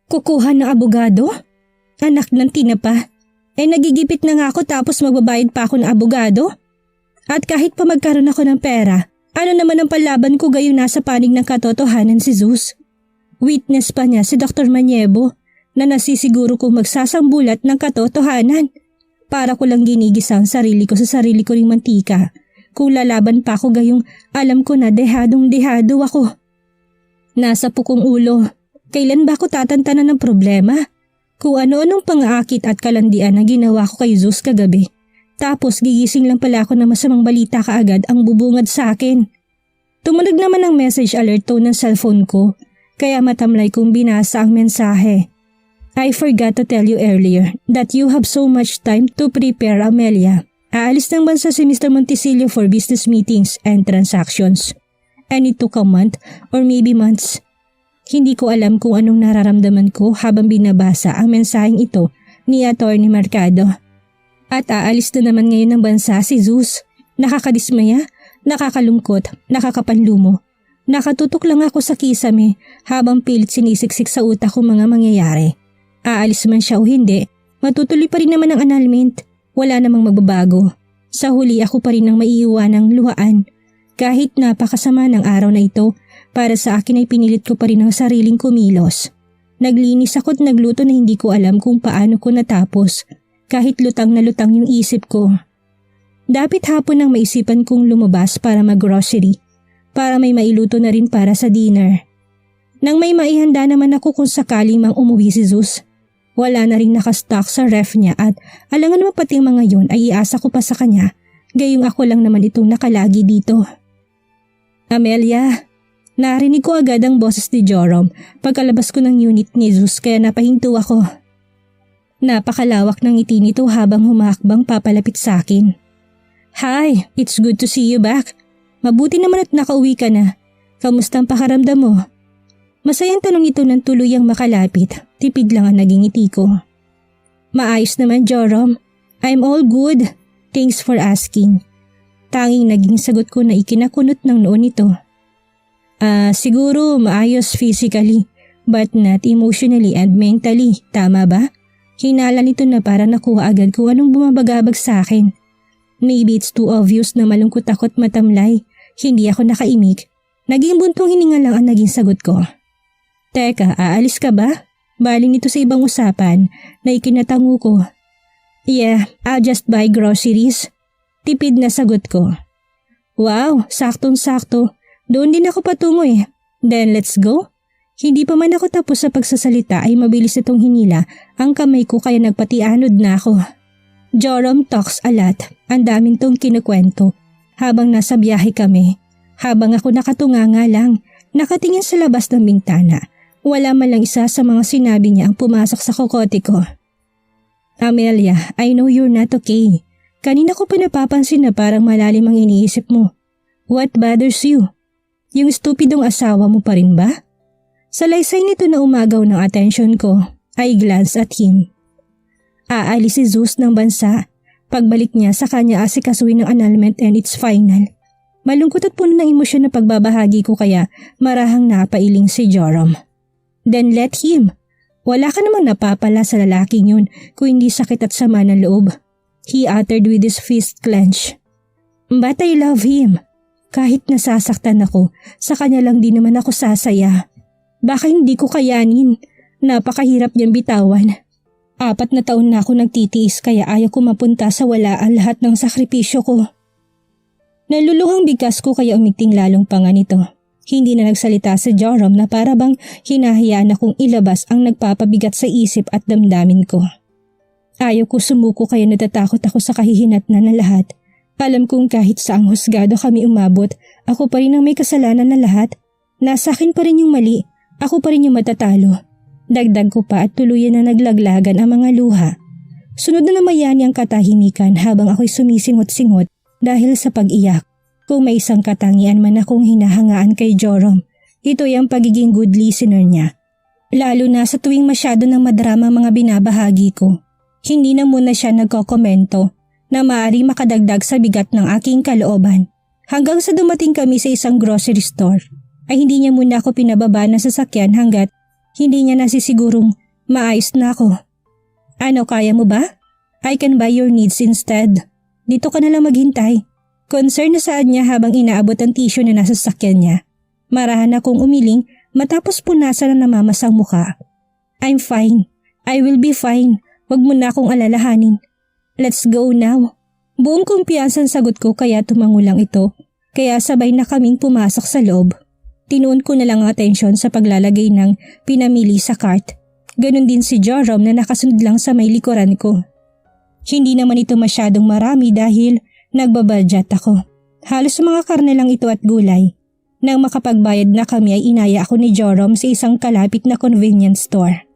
Kukuha ng abogado? Anak ng tinapa. Nagigipit na nga ako tapos magbabayad pa ako ng abogado? At kahit pa magkaroon ako ng pera, ano naman ang palaban ko gayon nasa panig ng katotohanan si Zeus? Witness pa niya si Dr. Maniebo na nasisiguro kong magsasambulat ng katotohanan. Para ko lang ginigisa ang sarili ko sa sarili ko ring mantika. Kung lalaban pa ako gayong alam ko na dehadong-dehado ako. Nasa pukong ulo, kailan ba ako tatantanan ng problema? Kung ano-anong pang-aakit at kalandian na ginawa ko kay Zeus kagabi. Tapos gigising lang pala ako na masamang balita kaagad ang bubungad sa akin. Tumunog naman ang message alert tone ng cellphone ko, kaya matamlay kong binasa ang mensahe. I forgot to tell you earlier that you have so much time to prepare, Amelia. Aalis ng bansa si Mr. Monticello for business meetings and transactions. And it took a month or maybe months. Hindi ko alam kung anong nararamdaman ko habang binabasa ang mensaheng ito ni Atty. Mercado. At aalis na naman ngayon ng bansa si Zeus. Nakakadismaya, nakakalungkot, nakakapanlumo. Nakatutok lang ako sa kisame habang pilit sinisiksik sa utak ko mga mangyayari. Aalis man siya o hindi, matutuloy pa rin naman ang annulment. Wala namang magbabago. Sa huli ako pa rin ang maiiwanang luhaan. Kahit napakasama ng araw na ito, para sa akin ay pinilit ko pa rin ang sariling kumilos. Naglinis ako at nagluto na hindi ko alam kung paano ko natapos. Kahit lutang na lutang yung isip ko. Dapat hapon nang maisipan kong lumabas para mag-grocery. Para may mailuto na rin para sa dinner. Nang may maihanda naman ako kung sakaling mang umuwi si Zeus. Wala na rin nakastock sa ref niya at alangan naman pati mga yon ay iasa ko pa sa kanya. Gayong ako lang naman itong nakalagi dito. Amelia, narinig ko agad ang boses ni Joram pagkalabas ko ng unit ni Zeus kaya napahinto ako. Napakalawak ng ngiti nito habang humakbang papalapit sa akin. Hi, it's good to see you back. Mabuti naman at nakauwi ka na. Kamusta ang pakaramdam mo? Masayang tanong ito nang tuluyang makalapit. Tipid lang ang naging ngiti ko. Maayos naman, Joram. I'm all good. Thanks for asking. Tanging naging sagot ko na ikinakunot ng noon nito. Siguro maayos physically, but not emotionally and mentally. Tama ba? Hinala nito na para nakuha agad kung anong bumabagabag sa akin. Maybe it's too obvious na malungkot ako at matamlay. Hindi ako nakaimik. Naging buntong hininga lang ang naging sagot ko. Teka, aalis ka ba? Baling nito sa ibang usapan na ikinatango ko. Yeah, I'll just buy groceries. Tipid na sagot ko. Wow, saktong-sakto. Doon din ako patungo eh. Then let's go. Hindi pa man ako tapos sa pagsasalita ay mabilis itong hinila ang kamay ko kaya nagpatianod na ako. Joram talks a lot. Ang daming tong kinukwento. Habang nasa biyahe kami. Habang ako nakatunganga lang, nakatingin sa labas ng bintana. Wala man lang isa sa mga sinabi niya ang pumasok sa kokote ko. Amelia, I know you're not okay. Kanina ko pa napapansin na parang malalim ang iniisip mo. What bothers you? Yung stupidong asawa mo pa rin ba? Sa laysay nito na umagaw ng atensyon ko, I glance at him. Aalis si Zeus ng bansa. Pagbalik niya sa kanya asikasuhin ng annulment and it's final. Malungkot at puno ng emosyon na pagbabahagi ko kaya marahang napailing si Joram. Then let him. Wala ka namang napapala sa lalaking yun kung hindi sakit at sama ng loob. He uttered with his fist clenched. But I love him. Kahit nasasaktan ako, sa kanya lang din naman ako sasaya. Baka hindi ko kayanin. Napakahirap niyang bitawan. 4 na taon na ako nagtitiis kaya ayaw ko mapunta sa walaan lahat ng sakripisyo ko. Naluluhang bigkas ko kaya umiting lalong panga nito. Hindi na nagsalita si Joram na para bang hinahayaan akong ilabas ang nagpapabigat sa isip at damdamin ko. Ayaw ko sumuko kaya natatakot ako sa kahihinatnan ng lahat. Alam kong kahit saang husgado kami umabot, ako pa rin ang may kasalanan na lahat. Nasa akin pa rin yung mali, ako pa rin yung matatalo. Dagdag ko pa at tuluyan na naglaglagan ang mga luha. Sunod na namayani ang katahimikan habang ako'y sumisingot-singot dahil sa pag-iyak. Kung may isang katangian man akong hinahangaan kay Joram, ito'y ang pagiging good listener niya. Lalo na sa tuwing masyado ng madrama mga binabahagi ko. Hindi na muna siya nagkokomento na maaari makadagdag sa bigat ng aking kalooban. Hanggang sa dumating kami sa isang grocery store, ay hindi niya muna ako pinababa ng sasakyan hanggat Hindi niya nasisigurong maayos na ako. Ano, kaya mo ba? I can buy your needs instead. Dito ka na lang maghintay. Concern na saan niya habang inaabot ang tissue na nasa sasakyan niya. Marahan akong umiling matapos punasan na namamasang muka. I'm fine. I will be fine. Wag mo na akong alalahanin. Let's go now. Buong kumpiyansang sagot ko kaya tumango lang ito. Kaya sabay na kaming pumasok sa loob. Tinuon ko na lang ang atensyon sa paglalagay ng pinamili sa cart. Ganon din si Joram na nakasunod lang sa may likuran ko. Hindi naman ito masyadong marami dahil nagbabudget ako. Halos mga karne lang ito at gulay. Nang makapagbayad na kami ay inaya ako ni Joram sa isang kalapit na convenience store.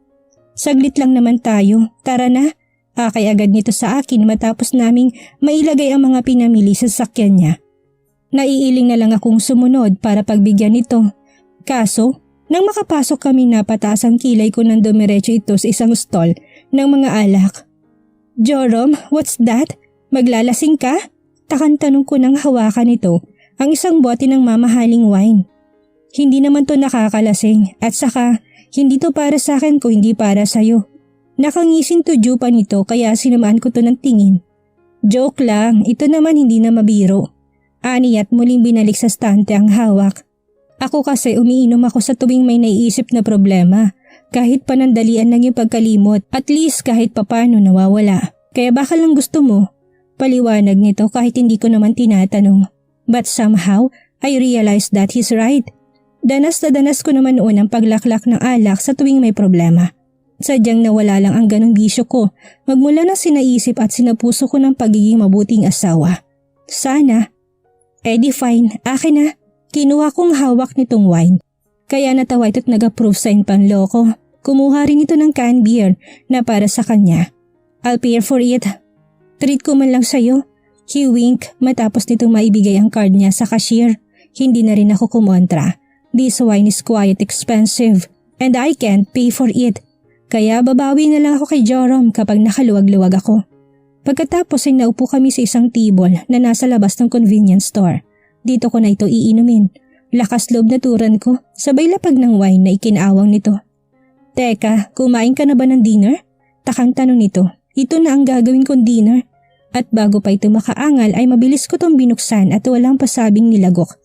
Saglit lang naman tayo, tara na. Akay agad nito sa akin matapos naming mailagay ang mga pinamili sa sakyan niya. Naiiling na lang akong sumunod para pagbigyan nito. Kaso, nang makapasok kami napataas ang kilay ko nang dumiretso ito sa isang stall ng mga alak. Joram, what's that? Maglalasing ka? Takang tanong ko nang hawakan ito ang isang bote ng mamahaling wine. Hindi naman to nakakalasing at saka hindi to para sa akin kung hindi para sa'yo. Nakangisin to pa nito kaya sinamaan ko to ng tingin. Joke lang, ito naman hindi na mabiro. Ani at muling binalik sa stante ang hawak. Ako kasi umiinom ako sa tuwing may naiisip na problema. Kahit panandalian lang yung pagkalimot, at least kahit papano nawawala. Kaya baka lang gusto mo. Paliwanag nito kahit hindi ko naman tinatanong. But somehow, I realized that he's right. Danas na danas ko naman noon ang paglaklak ng alak sa tuwing may problema. Sadyang nawala lang ang ganong bisyo ko magmula ng sinaisip at sinapuso ko ng pagiging mabuting asawa. Sana. Di fine, akin na. Kinuha kong hawak nitong wine. Kaya natawa ito't nag-approve sa panloko. Kumuha rin ito ng canned beer na para sa kanya. I'll pay for it. Treat ko man lang sa'yo. He wink matapos nitong maibigay ang card niya sa cashier. Hindi na rin ako kumontra. This wine is quite expensive and I can't pay for it. Kaya babawi na lang ako kay Joram kapag nakaluwag-luwag ako. Pagkatapos ay naupo kami sa isang table na nasa labas ng convenience store. Dito ko na ito iinumin. Lakas loob na turan ko, sabay lapag ng wine na ikinawang nito. Teka, kumain ka na ba ng dinner? Takang tanong nito. Ito na ang gagawin kong dinner. At bago pa ito makaangal ay mabilis ko tong binuksan at walang pasabing nilagok.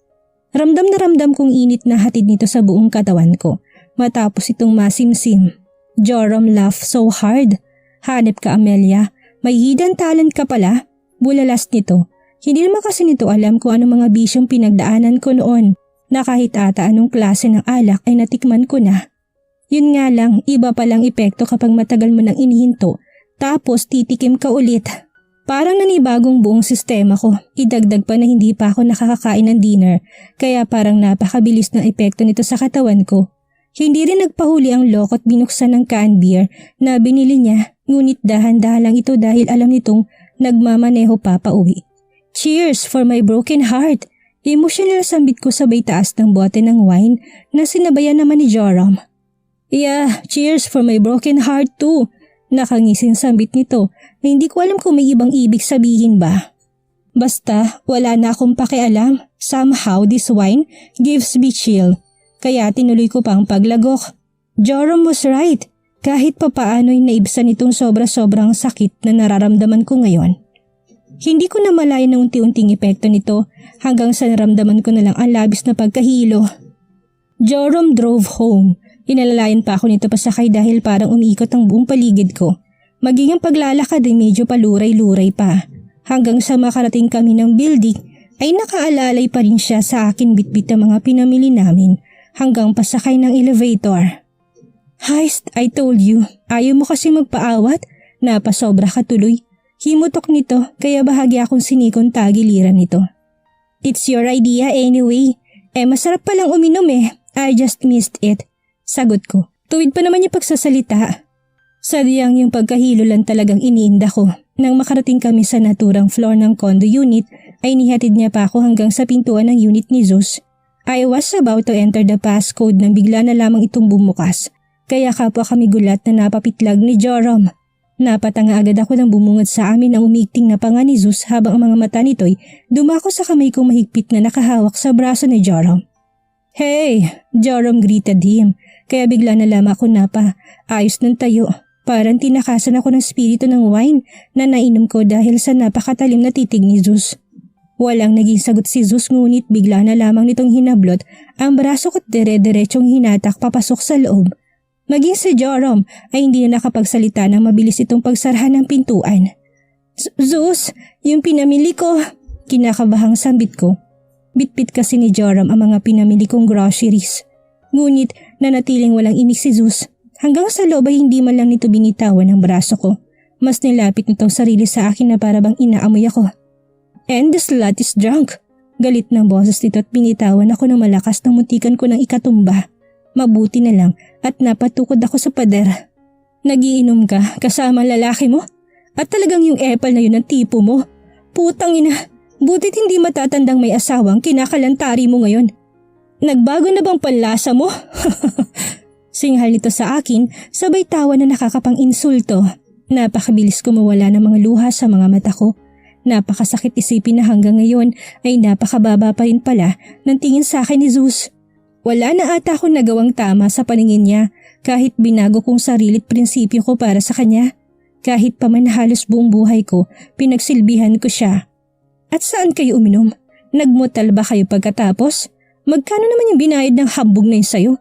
Ramdam na ramdam kong init na hatid nito sa buong katawan ko matapos itong masimsim. Joram laughed so hard. Hanep ka, Amelia. May hidden talent ka pala. Bulalas nito. Hindi naman kasi nito alam kung anong mga bisyong pinagdaanan ko noon na kahit ata anong klase ng alak ay natikman ko na. Yun nga lang, iba palang epekto kapag matagal mo nang inihinto tapos titikim ka ulit. Parang nanibagong buong sistema ko. Idagdag pa na hindi pa ako nakakakain ng dinner kaya parang napakabilis ng epekto nito sa katawan ko. Hindi rin nagpahuli ang loko at binuksan ng canned beer na binili niya, ngunit dahan-dahan lang ito dahil alam nitong nagmamaneho pa pauwi. Cheers for my broken heart! Emotional sambit ko sabay taas ng bote ng wine na sinabayan naman ni Joram. Yeah, cheers for my broken heart too! Nakangising sambit nito na hindi ko alam kung may ibang ibig sabihin ba. Basta wala na akong pakialam. Somehow this wine gives me chill. Kaya tinuloy ko pang paglagok. Joram was right. Kahit papaano'y naibsan itong sobra-sobrang sakit na nararamdaman ko ngayon. Hindi ko na malaya na unti-unting epekto nito hanggang sa naramdaman ko na lang ang labis na pagkahilo. Joram drove home. Inalalayan pa ako nito pasakay dahil parang umiikot ang buong paligid ko. Maging ang paglalakad ay medyo paluray-luray pa. Hanggang sa makarating kami ng building ay nakaalalay pa rin siya sa akin bitbit ang mga pinamili namin. Hanggang pasakay ng elevator. Heist, I told you, ayaw mo kasi magpaawat, napasobra ka tuloy. Himutok nito kaya bahagi akong sinikon tagiliran nito. It's your idea anyway. Masarap palang uminom I just missed it. Sagot ko. Tuwid pa naman yung pagsasalita. Sadyang yung pagkahilo lang talagang iniinda ko. Nang makarating kami sa naturang floor ng condo unit ay nihatid niya pa ako hanggang sa pintuan ng unit ni Zeus. I was about to enter the passcode nang bigla na lamang itong bumukas. Kaya kapwa kami gulat na napapitlag ni Joram. Napatanga agad ako nang bumungad sa amin ang umiikting na panga ni Zeus habang ang mga mata nito'y dumako sa kamay kong mahigpit na nakahawak sa braso ni Joram. Hey! Joram greeted him. kaya bigla na lamang ako ayos ng tayo. Parang tinakasan ako ng spirito ng wine na nainom ko dahil sa napakatalim na titig ni Zeus. Walang naging sagot si Zeus ngunit bigla na lamang nitong hinablot ang braso ko't dire-diretsyong hinatak papasok sa loob. Maging si Joram ay hindi na nakapagsalita ng mabilis itong pagsarhan ng pintuan. Zeus, yung pinamili ko, kinakabahang sambit ko. Bitbit kasi ni Joram ang mga pinamili kong groceries. Ngunit nanatiling walang imik si Zeus. Hanggang sa loob ay hindi man lang nito binitawan ang braso ko. Mas nilapit nitong sarili sa akin na para bang inaamoy ako. And the slut is drunk. Galit ng boses nito at binitawan ako ng malakas ng muntikan ko ng ikatumba. Mabuti na lang at napatukod ako sa pader. Nagiinom ka kasama lalaki mo? At talagang yung epal na yun ang tipo mo? Putang ina, butit hindi matatandang may asawang kinakalantari mo ngayon. Nagbago na bang panlasa mo? Singhal nito sa akin, sabay tawa na nakakapang insulto. Napakabilis ko mawala ng mga luha sa mga mata ko. Napakasakit isipin na hanggang ngayon ay napakababa pa rin pala ng tingin sa akin ni Zeus. Wala na ata akong nagawang tama sa paningin niya kahit binago kong sarilit prinsipyo ko para sa kanya. Kahit pa man halos buong buhay ko, pinagsilbihan ko siya. At saan kayo uminom? Nagmutal ba kayo pagkatapos? Magkano naman yung binayad ng hambog na yun sa'yo?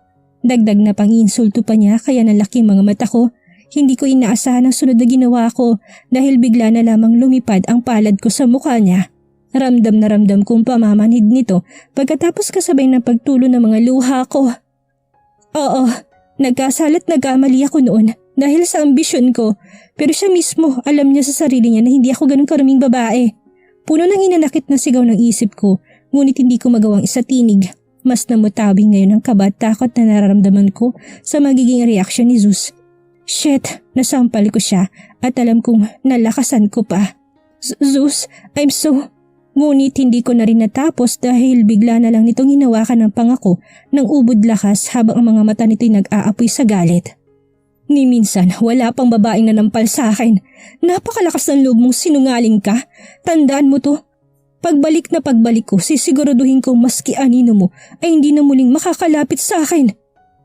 Dagdag na pang-insulto pa niya kaya nalaki mga mata ko. Hindi ko inaasahan ang sunod na ginawa ko dahil bigla na lamang lumipad ang palad ko sa mukha niya. Ramdam na ramdam kong pamamanhid nito pagkatapos kasabay ng pagtulo ng mga luha ko. Oo, nagkasalat nagkamali ako noon dahil sa ambisyon ko pero siya mismo alam niya sa sarili niya na hindi ako ganun karuming babae. Puno ng hinanakit na sigaw ng isip ko ngunit hindi ko magawang isatinig. Mas namutabing ngayon ang kaba at takot na nararamdaman ko sa magiging reaksyon ni Zeus. Shit, nasampal ko siya at alam kong nalakasan ko pa. Zeus, I'm so... Ngunit hindi ko na rin natapos dahil bigla na lang nitong hinawakan ng pangako ng ubod lakas habang ang mga mata nito'y nag-aapoy sa galit. Ni minsan, wala pang babaeng nanampal sa akin. Napakalakas ng loob mong sinungaling ka. Tandaan mo to. Pagbalik na pagbalik ko, sisiguraduhin kong maski anino mo ay hindi na muling makakalapit sa akin.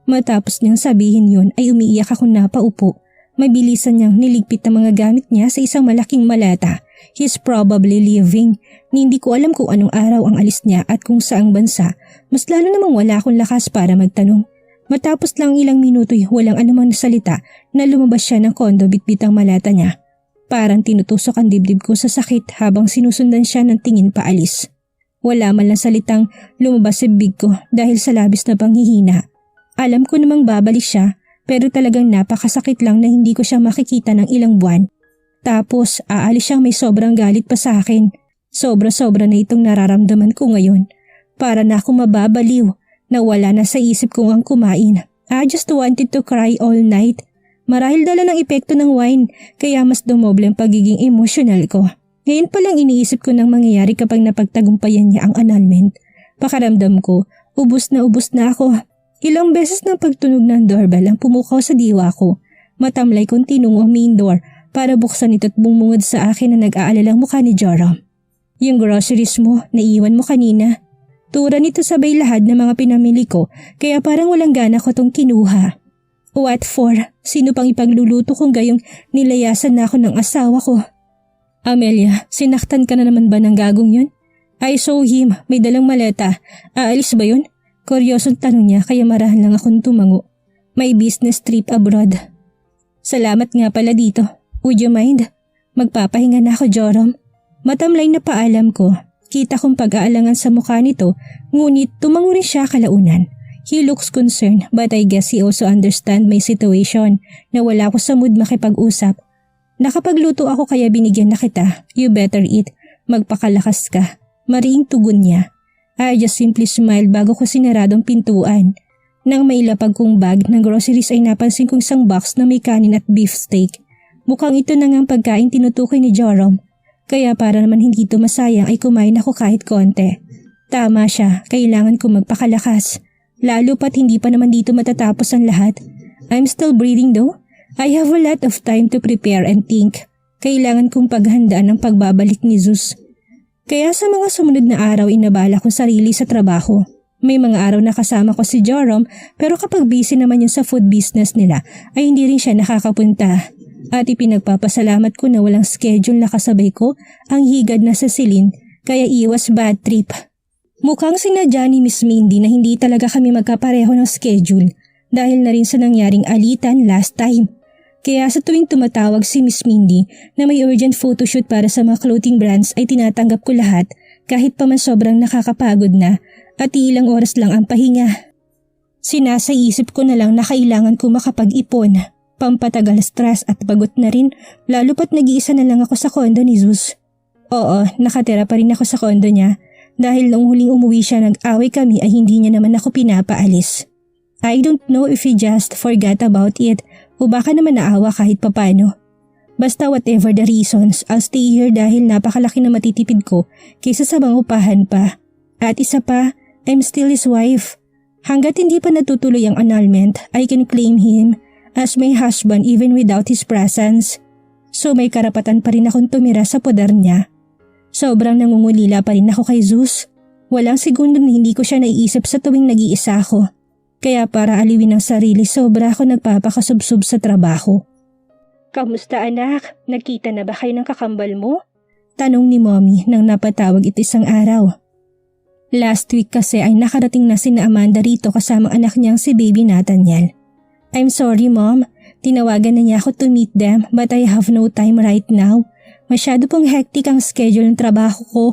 Matapos niyang sabihin yun ay umiiyak akong napaupo. Mabilisan niyang niligpit ang mga gamit niya sa isang malaking malata. He's probably leaving. Hindi ko alam kung anong araw ang alis niya at kung saang bansa. Mas lalo namang wala akong lakas para magtanong. Matapos lang ilang minuto'y walang anumang nasalita na lumabas siya ng kondo bitbit ang malata niya. Parang tinutusok ang dibdib ko sa sakit habang sinusundan siya ng tingin paalis. Wala man lang salitang lumabas sa bibig ko dahil sa labis na panghihina. Alam ko namang babalik siya pero talagang napakasakit lang na hindi ko siya makikita ng ilang buwan. Tapos aalis siyang may sobrang galit pa sa akin. Sobra-sobra na itong nararamdaman ko ngayon. Para na akong mababaliw na wala na sa isip kong ang kumain. I just wanted to cry all night. Marahil dala ng epekto ng wine kaya mas dumoble ang pagiging emotional ko. Ngayon palang iniisip ko ng mangyayari kapag napagtagumpayan niya ang annulment. Pakaramdam ko, ubos na ako. Ilang beses ng pagtunog ng doorbell ang pumukaw sa diwa ko. Matamlay kong tinungo ang main door para buksan ito at bumungod sa akin na nag-aalalang mukha ni Joram. Yung groceries mo, naiwan mo kanina. Tura nito sabay lahat ng mga pinamili ko kaya parang walang gana ko tong kinuha. What for? Sino pang ipagluluto kung gayong nilayasan na ako ng asawa ko? Amelia, sinaktan ka na naman ba ng gagong yun? I saw him, may dalang maleta. Aalis ba yun? Kuryosong tanong niya kaya marahan lang akong tumango. May business trip abroad. Salamat nga pala dito. Would you mind? Magpapahinga na ako, Joram. Matamlay na paalam ko. Kita kong pag-aalangan sa mukha nito, ngunit tumango rin siya kalaunan. He looks concerned but I guess he also understand my situation na wala ako sa mood makipag-usap. Nakapagluto ako kaya binigyan na kita. You better eat. Magpakalakas ka. Mariing tugon niya. I just simply smiled bago ko sinaradong pintuan. Nang mailapag kong bag ng groceries ay napansin kong isang box na may kanin at beef steak. Mukhang ito na ngang pagkain tinutukoy ni Joram. Kaya para naman hindi ito masayang ay kumain ako kahit konti. Tama siya, kailangan ko magpakalakas. Lalo pat hindi pa naman dito matatapos ang lahat. I'm still breathing though. I have a lot of time to prepare and think. Kailangan kong paghandaan ang pagbabalik ni Zeus. Kaya sa mga sumunod na araw inabala kong sarili sa trabaho. May mga araw na kasama ko si Joram pero kapag busy naman yun sa food business nila ay hindi rin siya nakakapunta. At ipinagpapasalamat ko na walang schedule na kasabay ko ang higad na sa Celine kaya iwas bad trip. Mukhang sinadya ni Miss Mindy na hindi talaga kami magkapareho ng schedule dahil na rin sa nangyaring alitan last time. Kaya sa tuwing tumatawag si Miss Mindy na may urgent photoshoot para sa mga clothing brands ay tinatanggap ko lahat kahit pa man sobrang nakakapagod na at ilang oras lang ang pahinga. Sinasa-isip ko na lang na kailangan ko makapag-ipon, pampatagal stress at pagod na rin lalo pat nag-iisa na lang ako sa kondo ni Zeus. Oo, nakatira pa rin ako sa kondo niya dahil nung huling umuwi siya nag-away kami ay hindi niya naman ako pinapaalis. I don't know if he just forgot about it o baka naman naawa kahit papano. Basta whatever the reasons, I'll stay here dahil napakalaki na matitipid ko kaysa sa mangupahan pa. At isa pa, I'm still his wife. Hanggat hindi pa natutuloy ang annulment, I can claim him as my husband even without his presence. So may karapatan pa rin akong tumira sa poder niya. Sobrang nangungulila pa rin ako kay Zeus. Walang segundo na hindi ko siya naiisip sa tuwing nag-iisa ako. Kaya para aliwin ang sarili, sobra ako nagpapakasubsob sa trabaho. Kamusta anak? Nagkita na ba kayo ng kakambal mo? Tanong ni Mommy nang napatawag ito isang araw. Last week kasi ay nakarating na sina Amanda rito kasama anak niyang si baby Nathaniel. I'm sorry Mom, tinawagan na niya ako to meet them but I have no time right now. Masyado pong hectic ang schedule ng trabaho ko.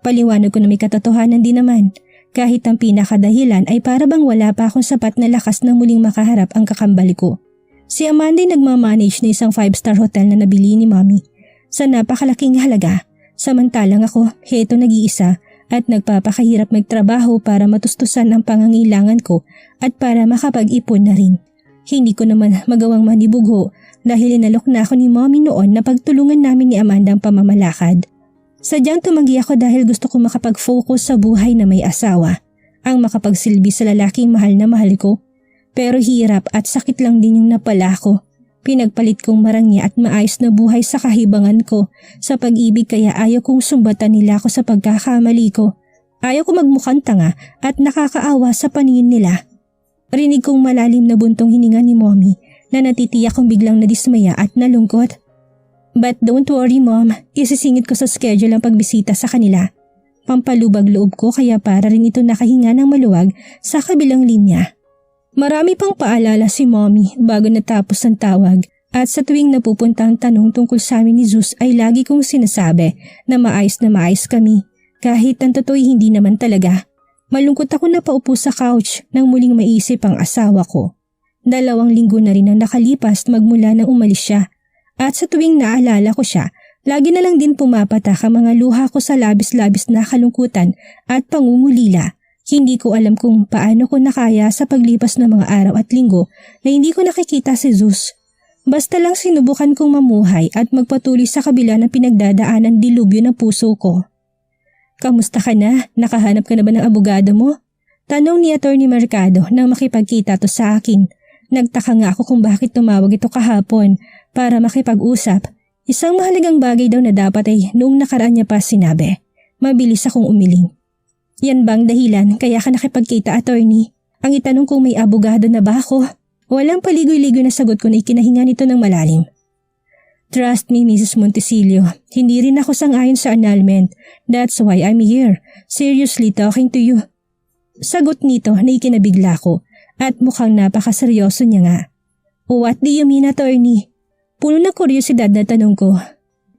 Paliwanag ko na may katotohanan din naman. Kahit ang pinakadahilan ay para bang wala pa akong sapat na lakas na muling makaharap ang kakambal ko. Si Amanda ay nagmamanage na isang 5-star hotel na nabili ni Mommy sa napakalaking halaga. Samantalang ako, heto nag-iisa at nagpapakahirap magtrabaho para matustusan ang pangangailangan ko at para makapag-ipon na rin. Hindi ko naman magawang manibugho dahil inalok na ako ni Mommy noon na pagtulungan namin ni Amanda ang pamamalakad. Sadyang tumanggi ako dahil gusto ko makapag-focus sa buhay na may asawa, ang makapagsilbi sa lalaking mahal na mahal ko. Pero hirap at sakit lang din yung napala ko. Pinagpalit kong marangya at maayos na buhay sa kahibangan ko sa pag-ibig kaya ayaw kong sumbatan nila ako sa pagkakamali ko. Ayaw ko magmukhang tanga at nakakaawa sa paningin nila. Rinig kong malalim na buntong hininga ni Mommy na natitiyak kong biglang nadismaya at nalungkot. But don't worry Mom, isisingit ko sa schedule ang pagbisita sa kanila. Pampalubag loob ko kaya para rin ito nakahinga ng maluwag sa kabilang linya. Marami pang paalala si Mommy bago natapos ang tawag at sa tuwing napupunta ang tanong tungkol sa amin ni Zeus ay lagi kong sinasabi na maayos kami kahit ang totoo'y hindi naman talaga. Malungkot ako na paupo sa couch nang muling maisip ang asawa ko. 2 linggo na rin ang nakalipas magmula nang umalis siya. At sa tuwing naalala ko siya, lagi na lang din pumapatak ang mga luha ko sa labis-labis na kalungkutan at pangungulila. Hindi ko alam kung paano ko nakaya sa paglipas ng mga araw at linggo na hindi ko nakikita si Zeus. Basta lang sinubukan kong mamuhay at magpatuloy sa kabila ng pinagdadaanan dilubyo ng puso ko. Kamusta ka na? Nakahanap ka na ba ng abogado mo? Tanong ni Attorney Mercado nang makipagkita to sa akin. Nagtaka nga ako kung bakit tumawag ito kahapon para makipag-usap. Isang mahalagang bagay daw na dapat ay noong nakaraan niya pa sinabi. Mabilis akong umiling. Yan bang dahilan kaya ka nakipagkita, attorney? Ang itanong kung may abogado na ba ako? Walang paligoy-ligoy na sagot ko na ikinahinga nito ng malalim. Trust me, Mrs. Montesilio, hindi rin ako sang-ayon sa annulment. That's why I'm here, seriously talking to you. Sagot nito na ikinabigla ko at mukhang napakaseryoso niya nga. What do you mean, attorney? Puno ng kuryosidad na tanong ko.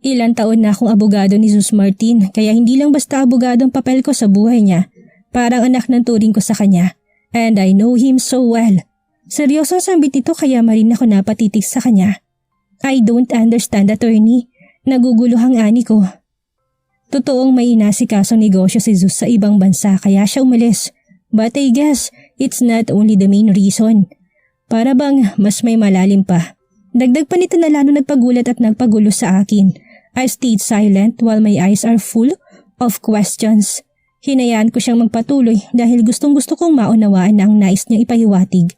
Ilang taon na akong abogado ni Zeus Martin kaya hindi lang basta abogado ang papel ko sa buhay niya. Parang anak ng turing ko sa kanya. And I know him so well. Seryosong sambit ito kaya marin ako napatitig sa kanya. I don't understand, attorney. Naguguluhang ani ko. Totoong may inasikasong negosyo si Zeus sa ibang bansa kaya siya umalis. But I guess it's not only the main reason. Para bang mas may malalim pa. Dagdag pa nito na lalo nagpagulat at nagpagulo sa akin. I stayed silent while my eyes are full of questions. Hinayaan ko siyang magpatuloy dahil gustong-gusto kong maunawaan na ang nais niyang ipahiwatig.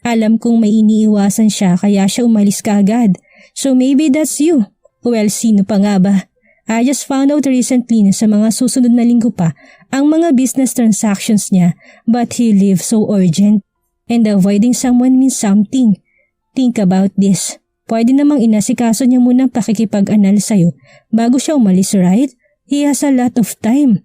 Alam kong may iniiwasan siya kaya siya umalis kaagad. So maybe that's you. Well, sino pa nga ba? I just found out recently na sa mga susunod na linggo pa ang mga business transactions niya, but he lives so urgent. And avoiding someone means something. Think about this. Pwede namang inasikaso niya munang pakikipag-anal sa'yo bago siya umalis, right? He has a lot of time.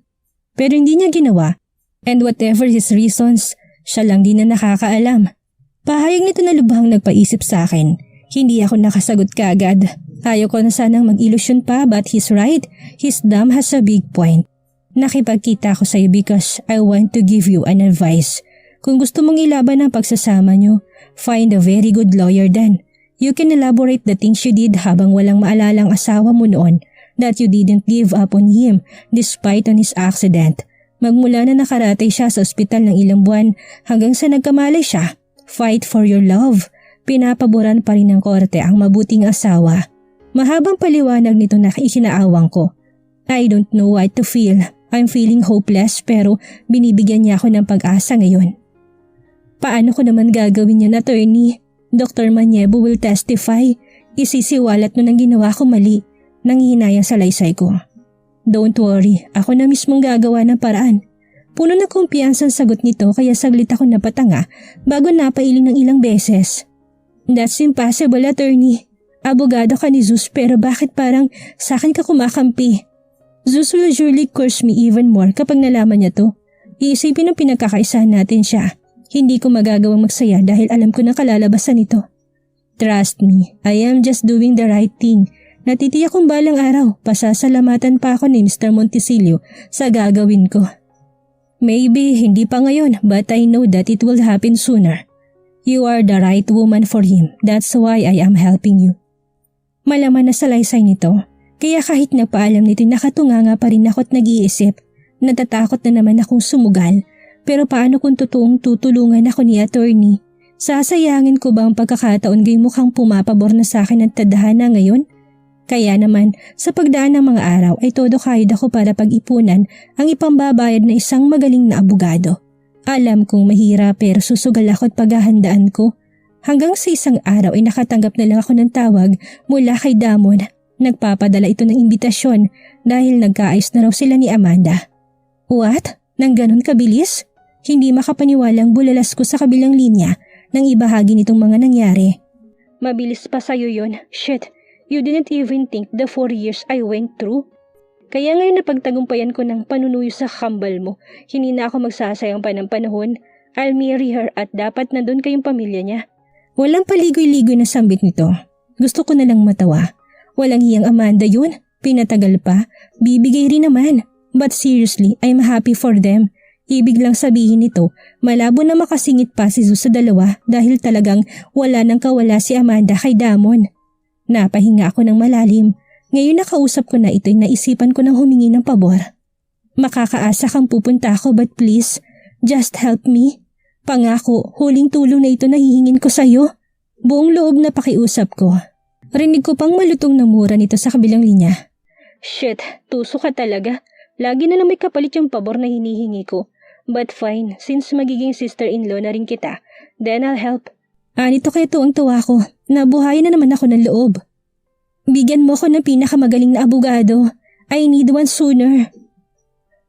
Pero hindi niya ginawa. And whatever his reasons, siya lang din na nakakaalam. Pahayag nito na lubhang nagpaisip sa akin. Hindi ako nakasagot kaagad. Ayaw ko na sanang mag-ilusyon pa, but he's right. His dam has a big point. Nakipagkita ako sa'yo because I want to give you an advice. Kung gusto mong ilaban ang pagsasama nyo, find a very good lawyer then. You can elaborate the things you did habang walang maalalang asawa mo noon, that you didn't give up on him despite on his accident. Magmula na nakaratay siya sa ospital ng ilang buwan hanggang sa nagkamalay siya. Fight for your love. Pinapaboran pa rin ng korte ang mabuting asawa. Mahabang paliwanag nito na ikinaawang ko. I don't know what to feel. I'm feeling hopeless pero binibigyan niya ako ng pag-asa ngayon. Paano ko naman gagawin yun, attorney? Dr. Maniebo will testify. Isisiwalat nun ang ginawa ko mali. Nanghihinayang sa laysay ko. Don't worry, ako na mismong gagawa ng paraan. Puno ng kumpiyansang sagot nito kaya saglit ako napatanga bago napailing ng ilang beses. That's impossible, attorney. Abogado ka ni Zeus pero bakit parang sa akin ka kumakampi? Zeus will surely curse me even more kapag nalaman niya to. Iisipin ng pinagkakaisahan natin siya. Hindi ko magagawang magsaya dahil alam ko na kalalabasan nito. Trust me, I am just doing the right thing. Natitiyak kong balang araw, pasasalamatan pa ako ni Mr. Monticello sa gagawin ko. Maybe hindi pa ngayon but I know that it will happen sooner. You are the right woman for him, that's why I am helping you. Malaman na sa laysay nito, kaya kahit nagpaalam nito nakatunganga pa rin ako at nag-iisip. Natatakot na naman akong sumugal. Pero paano kung totoong tutulungan ako ni attorney? Sasayangin ko ba ang pagkakataon gay mukhang pumapabor na sa akin ang tadhana ngayon? Kaya naman, sa pagdaan ng mga araw ay todo kahit ako para pag-ipunan ang ipambabayad na isang magaling na abogado. Alam kong mahirap pero susugal ako at paghahandaan ko. Hanggang sa isang araw ay nakatanggap na lang ako ng tawag mula kay Damon. Nagpapadala ito ng imbitasyon dahil nagkaayos na raw sila ni Amanda. What? Nang ganun kabilis? Hindi makapaniwalang bulalas ko sa kabilang linya nang ibahagi nitong mga nangyari. Mabilis pa sa'yo yun. Shit, you didn't even think the 4 years I went through. Kaya ngayon napagtagumpayan ko ng panunuyo sa kambal mo. Hindi na ako magsasayang pa ng panahon. I'll marry her at dapat nandun kayong pamilya niya. Walang paligoy-ligoy na sambit nito. Gusto ko na lang matawa. Walang hiyang Amanda yun. Pinatagal pa. Bibigay rin naman. But seriously, I'm happy for them. Ibig lang sabihin nito, malabo na makasingit pa si Zeus sa dalawa dahil talagang wala nang kawala si Amanda kay Damon. Napahinga ako ng malalim. Ngayon nakausap ko na ito'y naisipan ko ng humingi ng pabor. Makakaasa kang pupunta ako but please, just help me. Pangako, huling tulong na ito na hihingin ko sa'yo. Buong loob na pakiusap ko. Rinig ko pang malutong na mura nito sa kabilang linya. Shit, tuso ka talaga. Lagi na lang may kapalit yung pabor na hinihingi ko. But fine, since magiging sister-in-law na rin kita, then I'll help. Nito kaya ito ang tuwa ko. Nabuhayan na naman ako ng loob. Bigyan mo ako ng pinakamagaling na abogado. I need one sooner.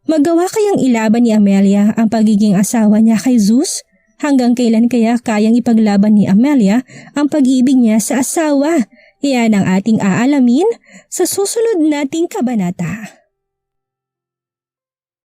Magawa kayang ilaban ni Amelia ang pagiging asawa niya kay Zeus? Hanggang kailan kaya kayang ipaglaban ni Amelia ang pag-ibig niya sa asawa? Yan ang ating aalamin sa susunod nating kabanata.